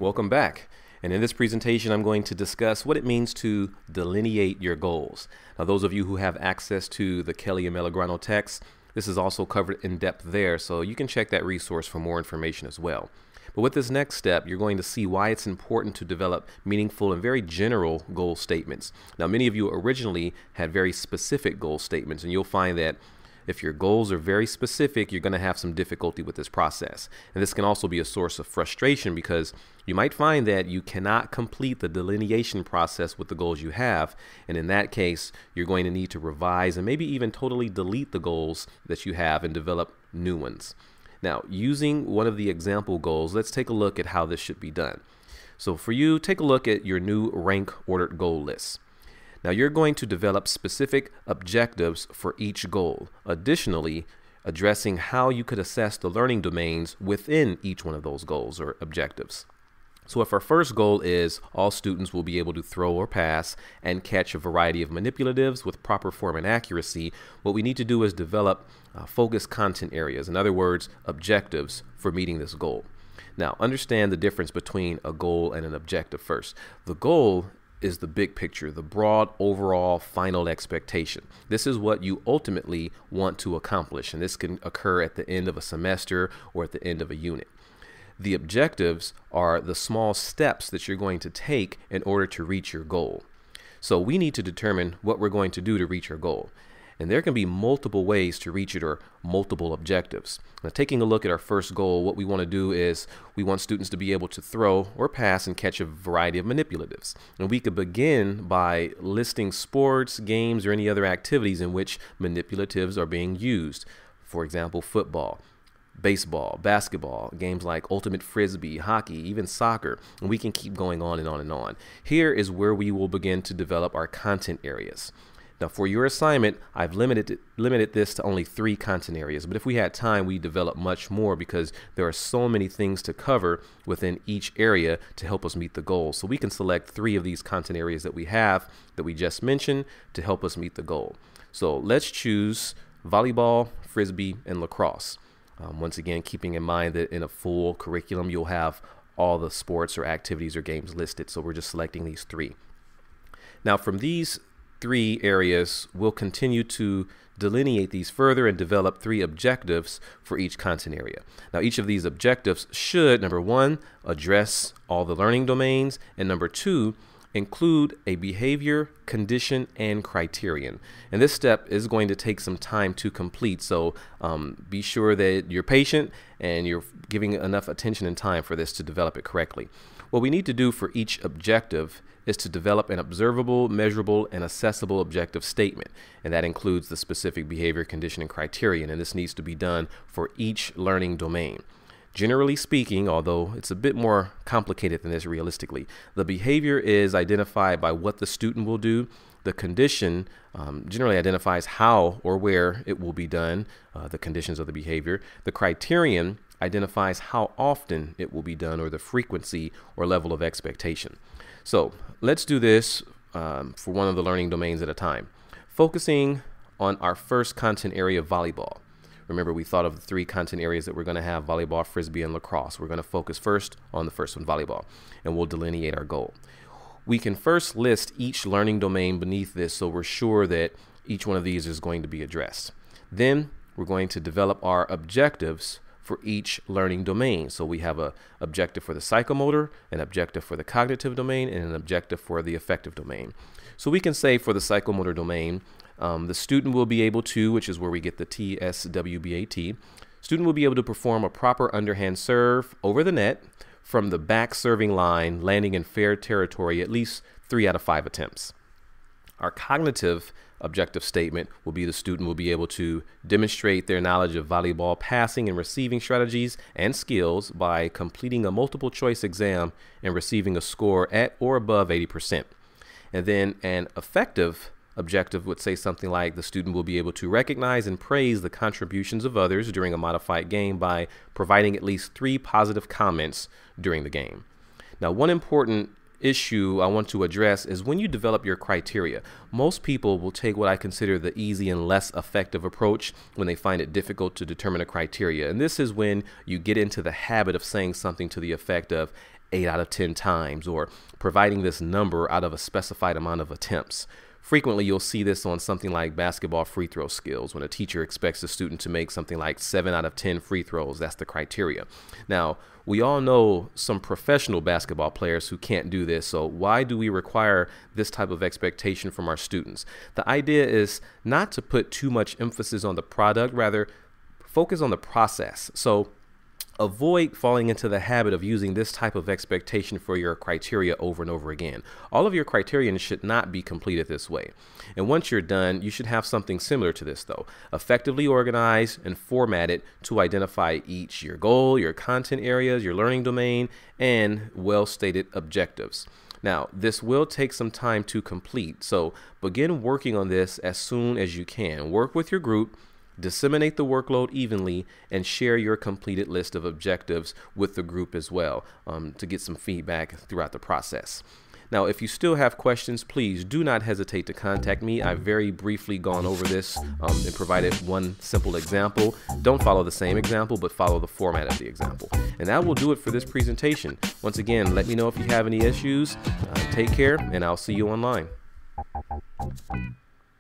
Welcome back. And in this presentation, I'm going to discuss what it means to delineate your goals. Now, those of you who have access to the Kelly and Melograno text, this is also covered in depth there, so you can check that resource for more information as well. But with this next step, you're going to see why it's important to develop meaningful and very general goal statements. Now, many of you originally had very specific goal statements, and you'll find that if your goals are very specific, you're going to have some difficulty with this process. And this can also be a source of frustration because you might find that you cannot complete the delineation process with the goals you have. And in that case, you're going to need to revise and maybe even totally delete the goals that you have and develop new ones. Now, using one of the example goals, let's take a look at how this should be done. So for you, take a look at your new rank ordered goal list. Now you're going to develop specific objectives for each goal. Additionally, addressing how you could assess the learning domains within each one of those goals or objectives. So if our first goal is all students will be able to throw or pass and catch a variety of manipulatives with proper form and accuracy, what we need to do is develop focused content areas. In other words, objectives for meeting this goal. Now understand the difference between a goal and an objective first. The goal is the big picture, the broad overall final expectation. This is what you ultimately want to accomplish, and this can occur at the end of a semester or at the end of a unit. The objectives are the small steps that you're going to take in order to reach your goal. So we need to determine what we're going to do to reach our goal. And there can be multiple ways to reach it or multiple objectives. Now, taking a look at our first goal, what we want to do is we want students to be able to throw or pass and catch a variety of manipulatives. And we could begin by listing sports, games, or any other activities in which manipulatives are being used. For example, football, baseball, basketball, games like ultimate frisbee, hockey, even soccer, and we can keep going on and on and on. Here is where we will begin to develop our content areas. Now for your assignment, I've limited this to only 3 content areas, but if we had time, we develop much more because there are so many things to cover within each area to help us meet the goal. So we can select 3 of these content areas that we have that we just mentioned to help us meet the goal. So let's choose volleyball, frisbee, and lacrosse. Once again, keeping in mind that in a full curriculum, you'll have all the sports or activities or games listed. So we're just selecting these 3. Now from these 3 areas, we'll continue to delineate these further and develop 3 objectives for each content area. Now, each of these objectives should, number 1, address all the learning domains, and number 2, include a behavior, condition, and criterion. And this step is going to take some time to complete, so be sure that you're patient and you're giving enough attention and time for this to develop it correctly. What we need to do for each objective is to develop an observable, measurable, and accessible objective statement. And that includes the specific behavior, condition, and criterion. And this needs to be done for each learning domain. Generally speaking, although it's a bit more complicated than this realistically, the behavior is identified by what the student will do. The condition generally identifies how or where it will be done, the conditions of the behavior. The criterion identifies how often it will be done or the frequency or level of expectation. So let's do this for one of the learning domains at a time. Focusing on our first content area, volleyball. Remember, we thought of the 3 content areas that we're going to have: volleyball, frisbee, and lacrosse. We're going to focus first on the first one, volleyball, and we'll delineate our goal. We can first list each learning domain beneath this so we're sure that each one of these is going to be addressed. Then we're going to develop our objectives for each learning domain. So we have an objective for the psychomotor, an objective for the cognitive domain, and an objective for the affective domain. So we can say for the psychomotor domain, the student will be able to, which is where we get the TSWBAT, student will be able to perform a proper underhand serve over the net from the back serving line, landing in fair territory at least 3 out of 5 attempts. Our cognitive objective statement will be the student will be able to demonstrate their knowledge of volleyball passing and receiving strategies and skills by completing a multiple choice exam and receiving a score at or above 80%. And then an affective objective would say something like the student will be able to recognize and praise the contributions of others during a modified game by providing at least 3 positive comments during the game. Now, one important issue I want to address is when you develop your criteria, most people will take what I consider the easy and less effective approach when they find it difficult to determine a criteria. And this is when you get into the habit of saying something to the effect of 8 out of 10 times, or providing this number out of a specified amount of attempts. Frequently, you'll see this on something like basketball free throw skills when a teacher expects a student to make something like 7 out of 10 free throws. That's the criteria. Now, we all know some professional basketball players who can't do this. So why do we require this type of expectation from our students? The idea is not to put too much emphasis on the product, rather focus on the process. So avoid falling into the habit of using this type of expectation for your criteria over and over again. All of your criterion should not be completed this way. And once you're done, you should have something similar to this, though. Effectively organized and formatted to identify each your goal, your content areas, your learning domain, and well-stated objectives. Now, this will take some time to complete, so begin working on this as soon as you can. Work with your group, disseminate the workload evenly, and share your completed list of objectives with the group as well to get some feedback throughout the process. Now, if you still have questions, please do not hesitate to contact me. I've very briefly gone over this and provided one simple example. Don't follow the same example, but follow the format of the example. And that will do it for this presentation. Once again, let me know if you have any issues. Take care, and I'll see you online.